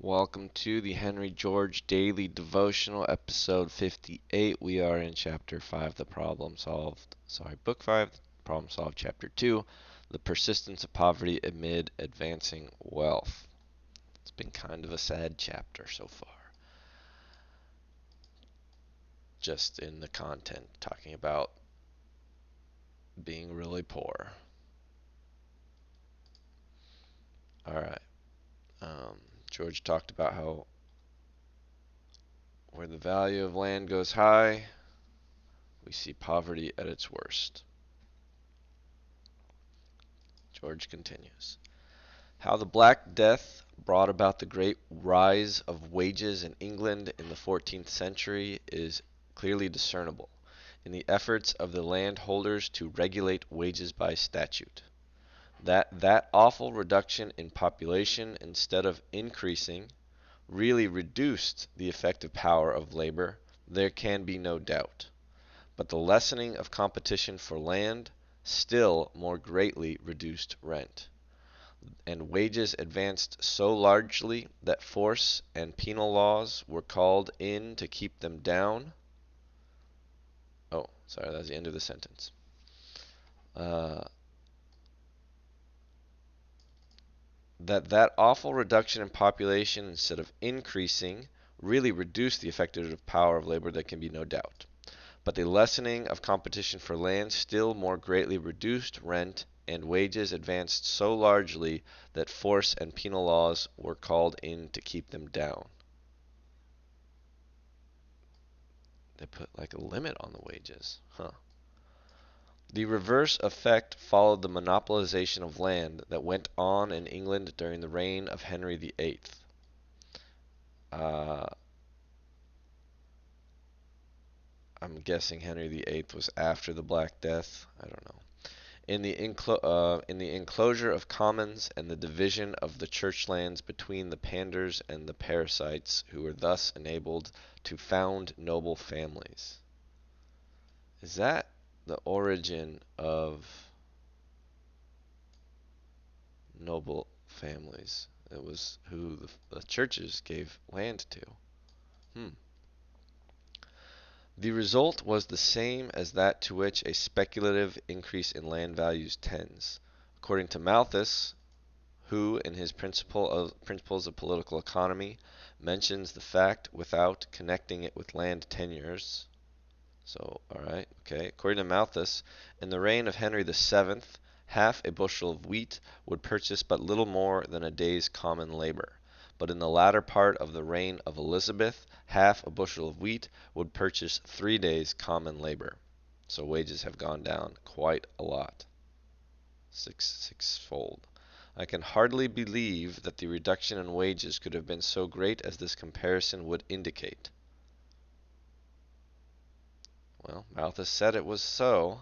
Welcome to the Henry George Daily Devotional, episode 58. We are in chapter 5, book 5, problem solved, chapter 2, the persistence of poverty amid advancing wealth. It's been kind of a sad chapter so far. Just in the content, talking about being really poor. Alright, George talked about how where the value of land goes high, we see poverty at its worst. George continues. How the Black Death brought about the great rise of wages in England in the 14th century is clearly discernible in the efforts of the landholders to regulate wages by statute. That awful reduction in population, instead of increasing, really reduced the effective power of labor, there can be no doubt. But the lessening of competition for land still more greatly reduced rent, and wages advanced so largely that force and penal laws were called in to keep them down. Oh, sorry, that's the end of the sentence. Uh, that awful reduction in population, instead of increasing, really reduced the effective power of labor, there can be no doubt. But the lessening of competition for land still more greatly reduced rent, and wages advanced so largely that force and penal laws were called in to keep them down. They put like a limit on the wages. Huh. The reverse effect followed the monopolization of land that went on in England during the reign of Henry VIII. Uh, I'm guessing Henry VIII was after the Black Death. I don't know. In the enclosure of commons and the division of the church lands between the panders and the parasites, who were thus enabled to found noble families. Is that the origin of noble families? It was who the churches gave land to. Hmm. The result was the same as that to which a speculative increase in land values tends. According to Malthus, who, in his Principles of Political Economy, mentions the fact without connecting it with land tenures. So, alright, okay. According to Malthus, in the reign of Henry VII, half a bushel of wheat would purchase but little more than a day's common labor. But in the latter part of the reign of Elizabeth, half a bushel of wheat would purchase 3 days' common labor. So wages have gone down quite a lot. Sixfold. I can hardly believe that the reduction in wages could have been so great as this comparison would indicate. Well, Malthus said it was so.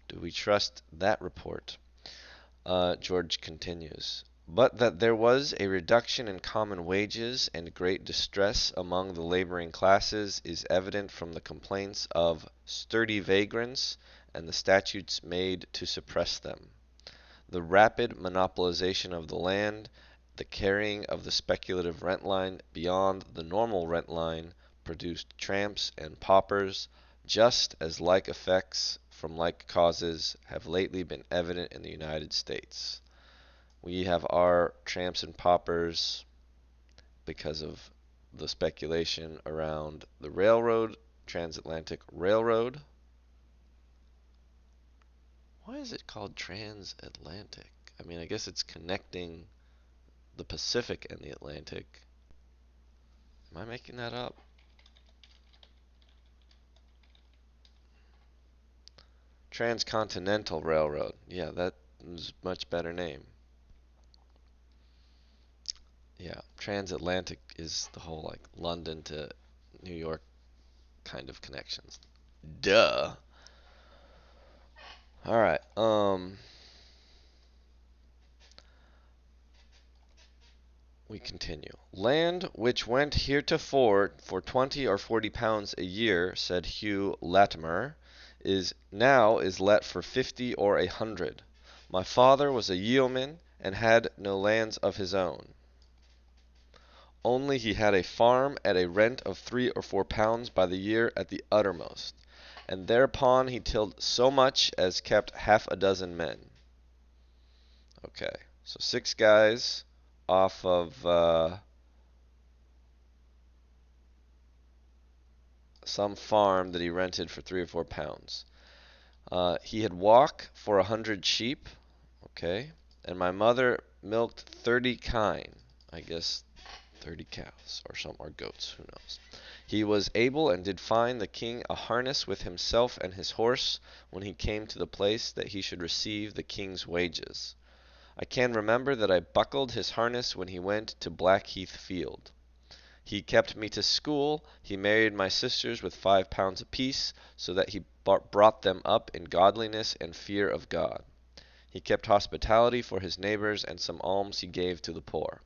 Do we trust that report? George continues. But that there was a reduction in common wages and great distress among the laboring classes is evident from the complaints of sturdy vagrants and the statutes made to suppress them. The rapid monopolization of the land, the carrying of the speculative rent line beyond the normal rent line, produced tramps and paupers, just as like effects from like causes have lately been evident in the United States. We have our tramps and paupers because of the speculation around the railroad, transatlantic railroad. Why is it called transatlantic? I mean, I guess it's connecting the Pacific and the Atlantic. Am I making that up? Transcontinental Railroad. Yeah, that is a much better name. Yeah, transatlantic is the whole like London to New York kind of connections. Duh. All right. We continue. Land which went heretofore for 20 or 40 pounds a year, said Hugh Latimer, is let for 50 or 100. My father was a yeoman and had no lands of his own. only he had a farm at a rent of £3 or £4 by the year at the uttermost, and thereupon he tilled so much as kept half a dozen men. Okay, so 6 guys off of some farm that he rented for £3 or £4. He had walk for 100 sheep. Okay, and my mother milked 30 kine. I guess 30 cows or some or goats, who knows. He was able and did find the king a harness with himself and his horse when he came to the place that he should receive the king's wages. I can remember that I buckled his harness when he went to Blackheath Field. He kept me to school. He married my sisters with £5 apiece, so that he brought them up in godliness and fear of God. He kept hospitality for his neighbors, and some alms he gave to the poor.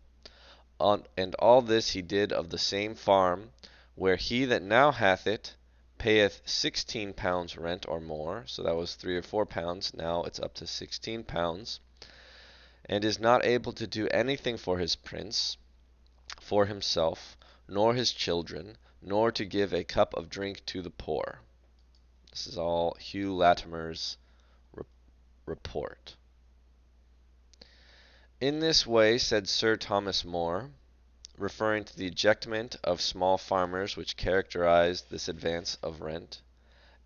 And all this he did of the same farm, where he that now hath it payeth £16 rent or more, so that was £3 or £4, now it's up to £16, and is not able to do anything for his prince, for himself, nor his children, nor to give a cup of drink to the poor. This is all Hugh Latimer's report. In this way, said Sir Thomas More, referring to the ejectment of small farmers which characterized this advance of rent,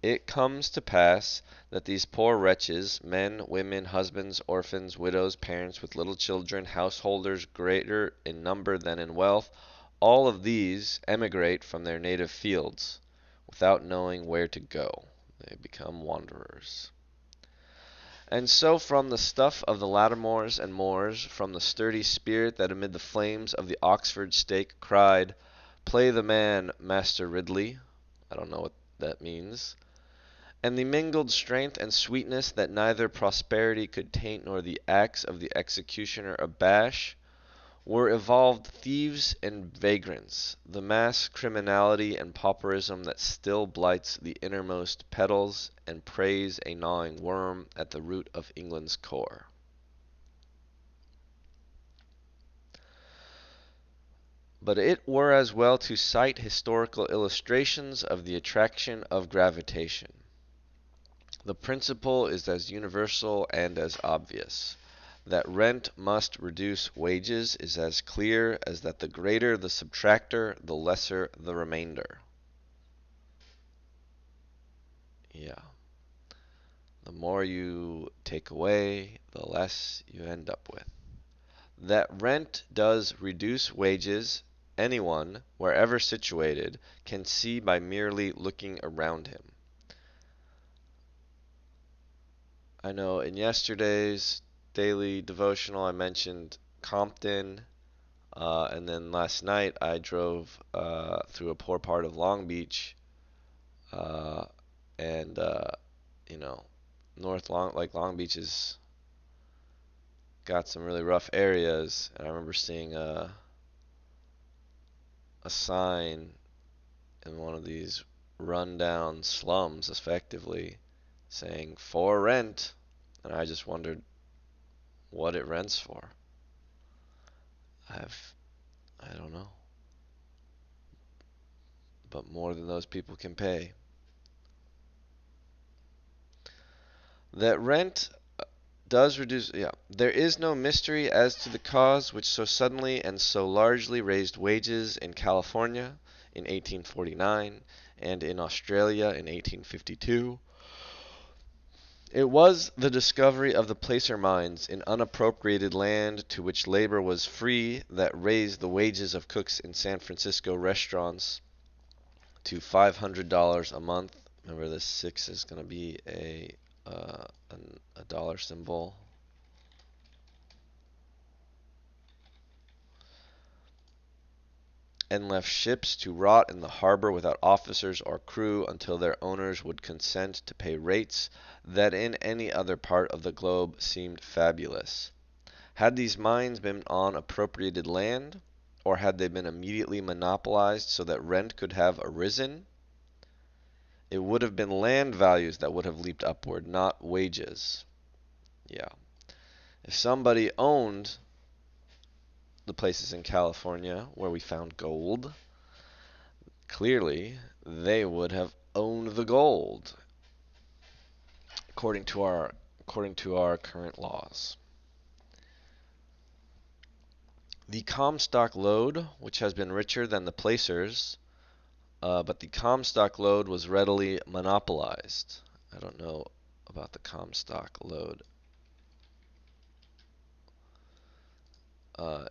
it comes to pass that these poor wretches, men, women, husbands, orphans, widows, parents with little children, householders greater in number than in wealth, all of these emigrate from their native fields, without knowing where to go. They become wanderers. And so from the stuff of the Latimores and Moors, from the sturdy spirit that amid the flames of the Oxford stake cried, "Play the man, Master Ridley," I don't know what that means, and the mingled strength and sweetness that neither prosperity could taint nor the axe of the executioner abash, were evolved thieves and vagrants, the mass criminality and pauperism that still blights the innermost petals and preys a gnawing worm at the root of England's core. But it were as well to cite historical illustrations of the attraction of gravitation. The principle is as universal and as obvious. That rent must reduce wages is as clear as that the greater the subtractor, the lesser the remainder. Yeah. The more you take away, the less you end up with. That rent does reduce wages, anyone, wherever situated, can see by merely looking around him. I know in yesterday's daily devotional I mentioned Compton, and then last night I drove through a poor part of Long Beach, uh, and you know, Long Beach has got some really rough areas, and I remember seeing a sign in one of these rundown slums, effectively, saying "for rent," and I just wondered what it rents for. I don't know, but more than those people can pay. That rent does reduce, yeah. There is no mystery as to the cause which so suddenly and so largely raised wages in California in 1849 and in Australia in 1852. It was the discovery of the placer mines in unappropriated land to which labor was free that raised the wages of cooks in San Francisco restaurants to $500 a month. Remember, this 6 is going to be a dollar symbol. And left ships to rot in the harbor without officers or crew until their owners would consent to pay rates that in any other part of the globe seemed fabulous. Had these mines been on appropriated land, or had they been immediately monopolized so that rent could have arisen, it would have been land values that would have leaped upward, not wages. Yeah. If somebody owned the places in California where we found gold, clearly they would have owned the gold according to our current laws. The Comstock lode, which has been richer than the placers, but the Comstock lode was readily monopolized. I don't know about the Comstock lode.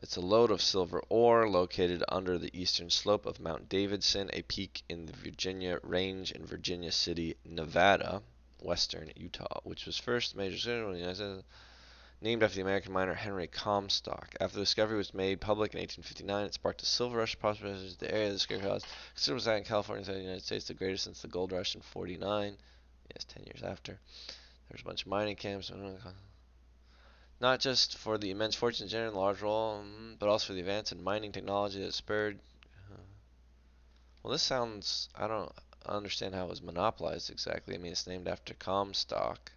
It's a lode of silver ore located under the eastern slope of Mount Davidson, a peak in the Virginia Range in Virginia City, Nevada, western Utah, which was first major city in the United States, named after the American miner Henry Comstock. After the discovery was made public in 1859, it sparked a silver rush of prosperity in the area. The discovery caused considerable excitement in California and the United States, the greatest since the gold rush in '49. Yes, 10 years after. There's a bunch of mining camps. Not just for the immense fortunes generated in a large role, but also for the advance in mining technology that spurred. Well, this sounds. I don't understand how it was monopolized exactly. I mean, it's named after Comstock.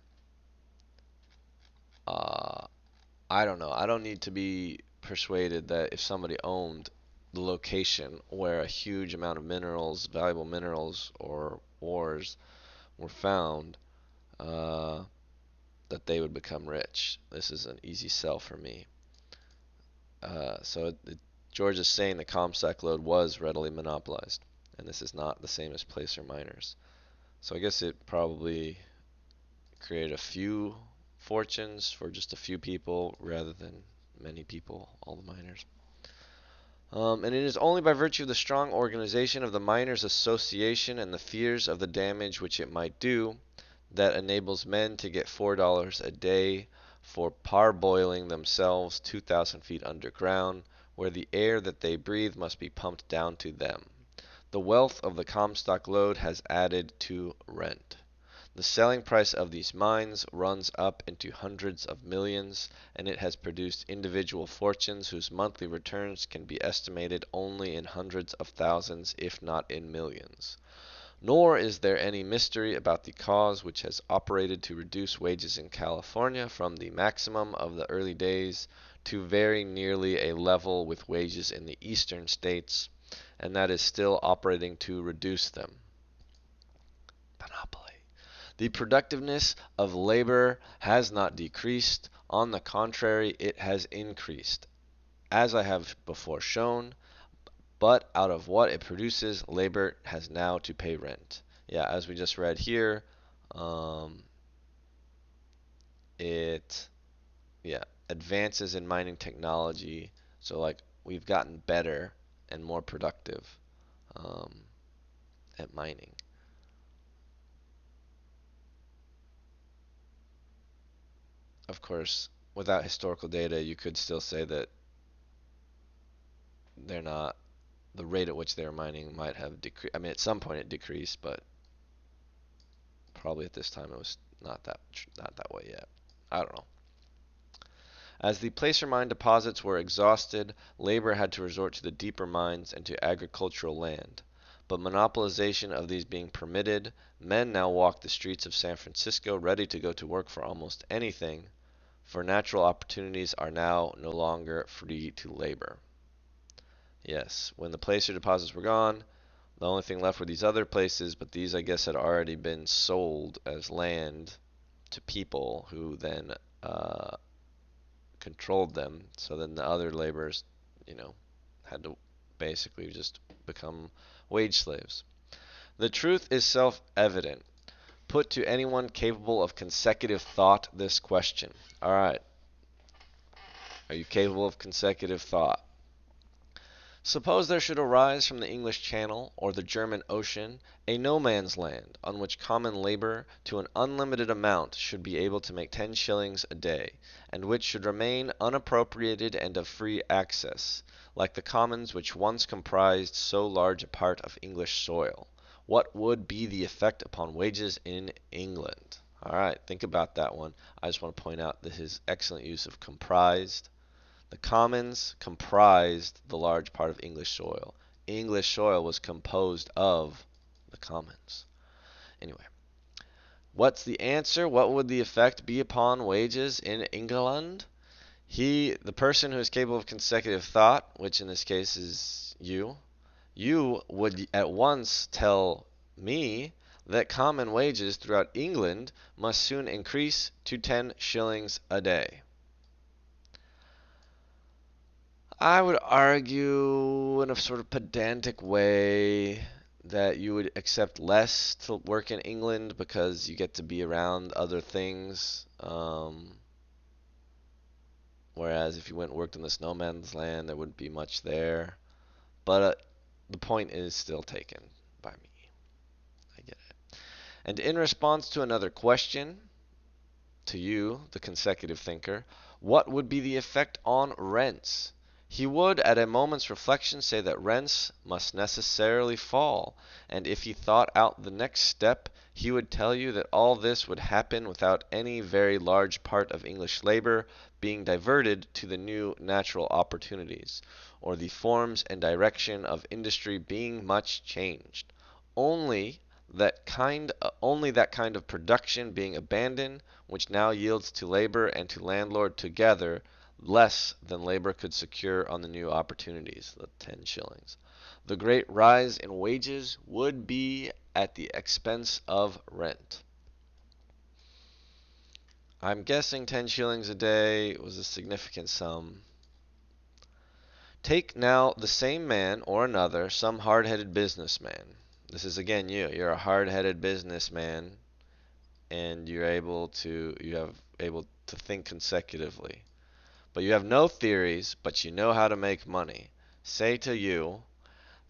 Uh, I don't know. I don't need to be persuaded that if somebody owned the location where a huge amount of minerals, valuable minerals or ores were found, uh, that they would become rich. This is an easy sell for me. George is saying the Comstock lode was readily monopolized, and this is not the same as placer miners. So I guess it probably created a few fortunes for just a few people rather than many people, all the miners. And it is only by virtue of the strong organization of the Miners' Association and the fears of the damage which it might do that enables men to get $4 a day for parboiling themselves 2,000 feet underground, where the air that they breathe must be pumped down to them. The wealth of the Comstock lode has added to rent. The selling price of these mines runs up into hundreds of millions, and it has produced individual fortunes whose monthly returns can be estimated only in hundreds of thousands, if not in millions. Nor is there any mystery about the cause which has operated to reduce wages in California from the maximum of the early days to very nearly a level with wages in the eastern states, and that is still operating to reduce them. Monopoly. The productiveness of labor has not decreased. On the contrary, it has increased, as I have before shown. But out of what it produces, labor has now to pay rent. Yeah, as we just read here, um, it, yeah, advances in mining technology. So, like, we've gotten better and more productive um, at mining. Of course, without historical data, you could still say that they're not the rate at which they were mining might have decreased. I mean, at some point it decreased, but probably at this time it was not that way yet. I don't know. As the placer mine deposits were exhausted, labor had to resort to the deeper mines and to agricultural land. But monopolization of these being permitted, men now walk the streets of San Francisco ready to go to work for almost anything, for natural opportunities are now no longer free to labor. Yes, when the placer deposits were gone, the only thing left were these other places, but these, I guess, had already been sold as land to people who then uh, controlled them. So then the other laborers, you know, had to basically just become wage slaves. The truth is self-evident. Put to anyone capable of consecutive thought this question. All right, are you capable of consecutive thought? Suppose there should arise from the English Channel or the German Ocean a no man's land on which common labor to an unlimited amount should be able to make 10 shillings a day, and which should remain unappropriated and of free access, like the commons which once comprised so large a part of English soil. What would be the effect upon wages in England? All right, think about that one. I just want to point out this is excellent use of comprised. The commons comprised the large part of English soil. English soil was composed of the commons. Anyway, what's the answer? What would the effect be upon wages in England? The person who is capable of consecutive thought, which in this case is you would at once tell me that common wages throughout England must soon increase to 10 shillings a day. I would argue in a sort of pedantic way that you would accept less to work in England because you get to be around other things. Whereas if you went and worked in this no man's land, there wouldn't be much there. But the point is still taken by me. I get it. And in response to another question, to you, the consecutive thinker, what would be the effect on rents? He would, at a moment's reflection, say that rents must necessarily fall, and if he thought out the next step, he would tell you that all this would happen without any very large part of English labor being diverted to the new natural opportunities, or the forms and direction of industry being much changed. Only only that kind of production being abandoned which now yields to labor and to landlord together less than labor could secure on the new opportunities, the 10 shillings. The great rise in wages would be at the expense of rent. I'm guessing 10 shillings a day was a significant sum. Take now the same man or another, some hard-headed businessman. This is again you. You're a hard-headed businessman and you have able to think consecutively. But you have no theories, but you know how to make money. Say to you,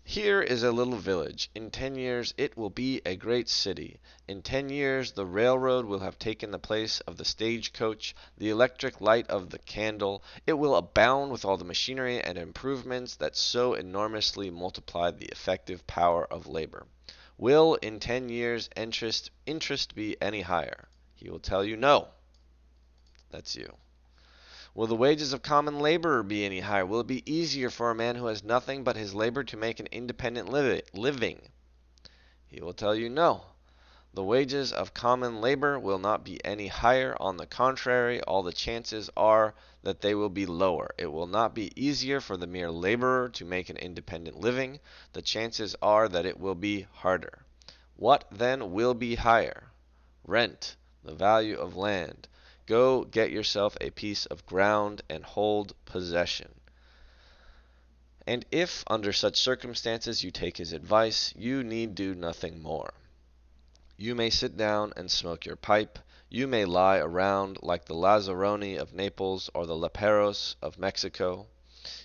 here is a little village. In 10 years it will be a great city. In 10 years the railroad will have taken the place of the stagecoach, the electric light of the candle. It will abound with all the machinery and improvements that so enormously multiply the effective power of labor. Will in 10 years interest be any higher? He will tell you no. That's you. Will the wages of common laborer be any higher? Will it be easier for a man who has nothing but his labor to make an independent living? He will tell you no. The wages of common labor will not be any higher. On the contrary, all the chances are that they will be lower. It will not be easier for the mere laborer to make an independent living. The chances are that it will be harder. What then will be higher? Rent, the value of land. Go get yourself a piece of ground and hold possession. And if, under such circumstances, you take his advice, you need do nothing more. You may sit down and smoke your pipe. You may lie around like the Lazzaroni of Naples or the Leperos of Mexico.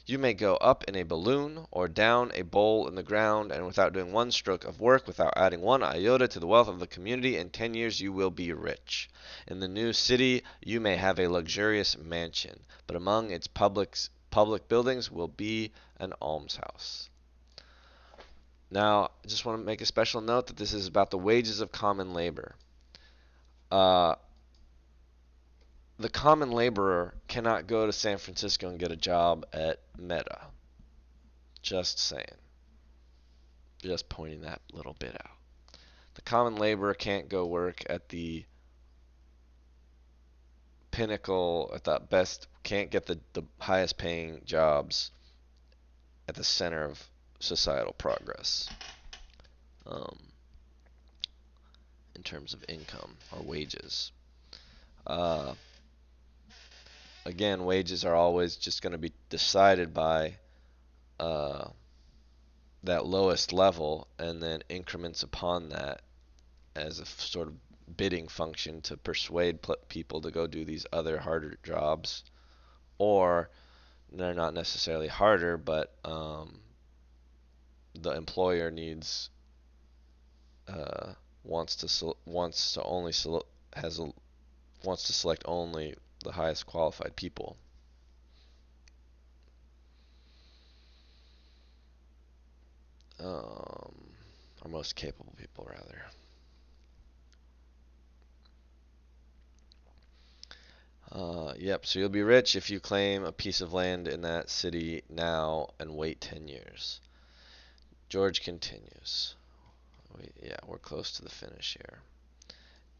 You may go up in a balloon or down a bowl in the ground, and without doing one stroke of work, without adding one iota to the wealth of the community, in 10 years you will be rich. In the new city you may have a luxurious mansion, but among its public buildings will be an almshouse. Now, I just want to make a special note that this is about the wages of common labor. Uh, the common laborer cannot go to San Francisco and get a job at Meta. Just saying. Just pointing that little bit out. The common laborer can't go work at the pinnacle, at the best, can't get the highest paying jobs at the center of societal progress um, in terms of income or wages. Uh, Again, wages are always just going to be decided by uh, that lowest level and then increments upon that as a sort of bidding function to persuade people to go do these other harder jobs, or they're not necessarily harder, but the employer needs wants to only wants to select only the highest qualified people. Or most capable people, rather. Yep, so you'll be rich if you claim a piece of land in that city now and wait 10 years. George continues. Yeah, we're close to the finish here.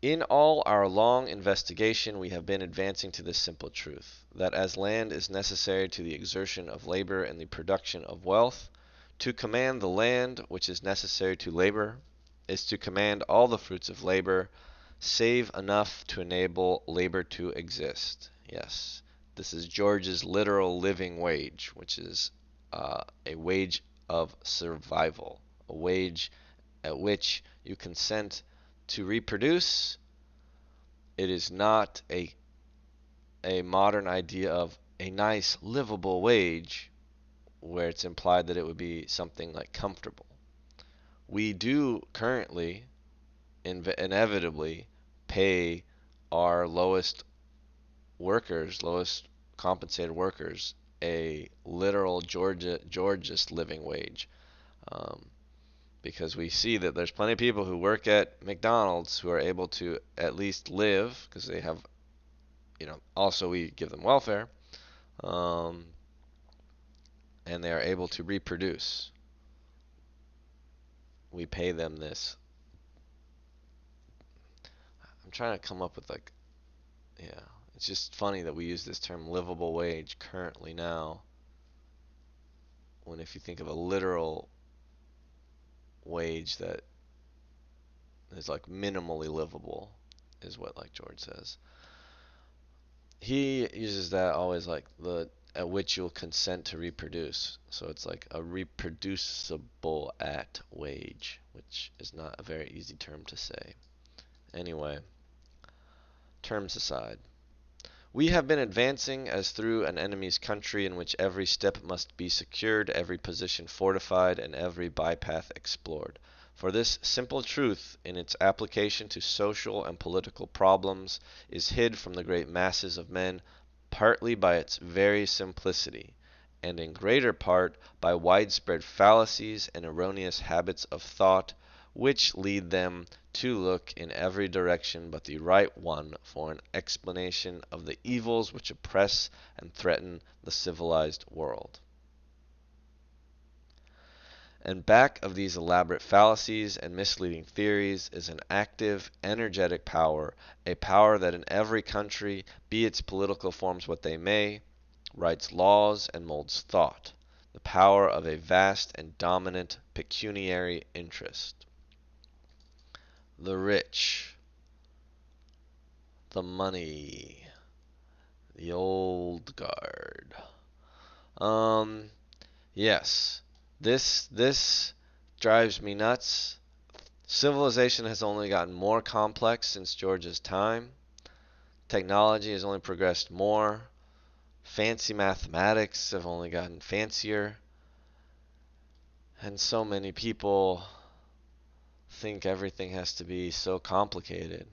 In all our long investigation, we have been advancing to this simple truth, that as land is necessary to the exertion of labor and the production of wealth, to command the land which is necessary to labor is to command all the fruits of labor, save enough to enable labor to exist. Yes, this is George's literal living wage, which is a wage of survival, a wage at which you consent to reproduce. It is not a modern idea of a nice livable wage where it's implied that it would be something like comfortable. We do currently inevitably pay our lowest workers, lowest compensated workers, a literal Georgist living wage. Um, because we see that there's plenty of people who work at McDonald's who are able to at least live because they have, also we give them welfare, um, and they are able to reproduce. We pay them this. I'm trying to come up with yeah, it's just funny that we use this term livable wage currently now, when if you think of a literal wage that is like minimally livable, is what like George says. He uses that always like the at which you'll consent to reproduce. So it's like a reproducible at wage, which is not a very easy term to say. Anyway, terms aside. We have been advancing as through an enemy's country in which every step must be secured, every position fortified, and every bypath explored. For this simple truth, in its application to social and political problems, is hid from the great masses of men, partly by its very simplicity, and in greater part by widespread fallacies and erroneous habits of thought, which lead them to look in every direction but the right one for an explanation of the evils which oppress and threaten the civilized world. And back of these elaborate fallacies and misleading theories is an active, energetic power, a power that in every country, be its political forms what they may, writes laws and molds thought, the power of a vast and dominant pecuniary interest. The rich, the money, the old guard. Yes, this drives me nuts. Civilization has only gotten more complex since George's time. Technology has only progressed more. Fancy mathematics have only gotten fancier. And so many people think everything has to be so complicated.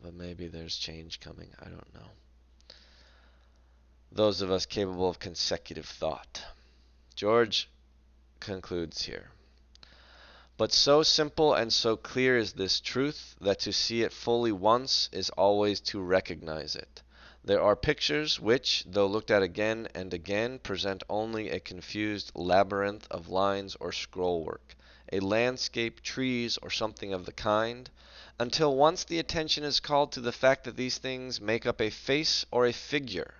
But maybe there's change coming. I don't know. Those of us capable of consecutive thought. George concludes here. But so simple and so clear is this truth that to see it fully once is always to recognize it. There are pictures which, though looked at again and again, present only a confused labyrinth of lines or scrollwork, a landscape, trees, or something of the kind, until once the attention is called to the fact that these things make up a face or a figure.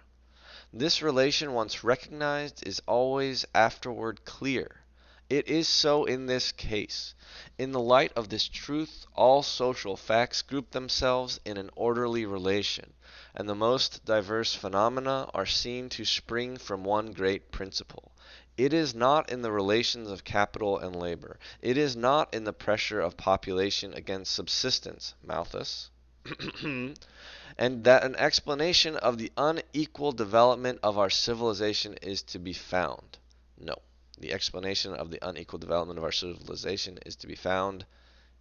This relation once recognized is always afterward clear. It is so in this case. In the light of this truth, all social facts group themselves in an orderly relation, and the most diverse phenomena are seen to spring from one great principle. It is not in the relations of capital and labor. It is not in the pressure of population against subsistence, Malthus. And that an explanation of the unequal development of our civilization is to be found. No, the explanation of the unequal development of our civilization is to be found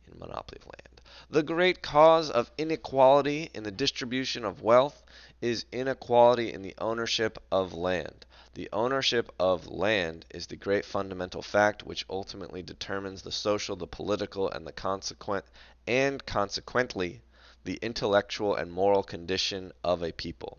in monopoly of land. The great cause of inequality in the distribution of wealth is inequality in the ownership of land. The ownership of land is the great fundamental fact which ultimately determines the social, the political, and consequently the intellectual and moral condition of a people.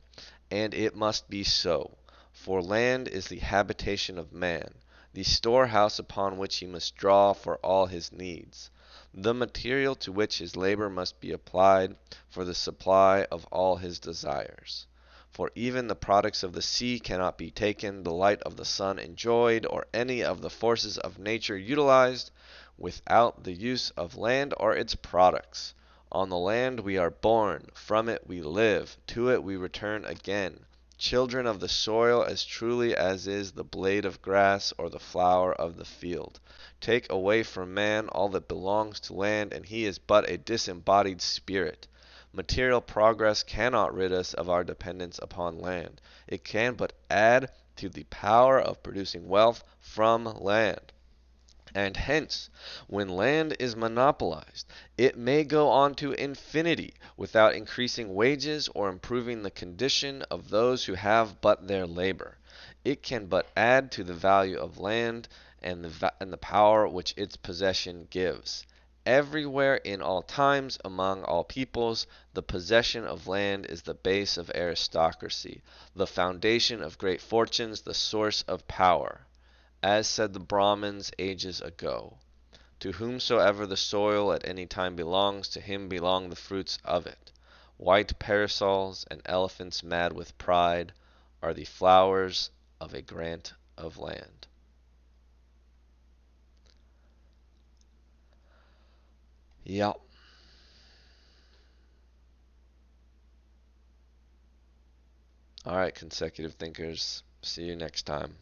And it must be so, for land is the habitation of man, the storehouse upon which he must draw for all his needs. the material to which his labor must be applied for the supply of all his desires. For even the products of the sea cannot be taken, the light of the sun enjoyed, or any of the forces of nature utilized, without the use of land or its products. On the land we are born, from it we live, to it we return again, children of the soil as truly as is the blade of grass or the flower of the field. Take away from man all that belongs to land, and he is but a disembodied spirit. Material progress cannot rid us of our dependence upon land. It can but add to the power of producing wealth from land. And hence, when land is monopolized, it may go on to infinity without increasing wages or improving the condition of those who have but their labor. It can but add to the value of land and the power which its possession gives. Everywhere in all times, among all peoples, the possession of land is the base of aristocracy, the foundation of great fortunes, the source of power. As said the Brahmins ages ago, to whomsoever the soil at any time belongs, to him belong the fruits of it. White parasols and elephants mad with pride are the flowers of a grant of land. Yep. All right, consecutive thinkers. See you next time.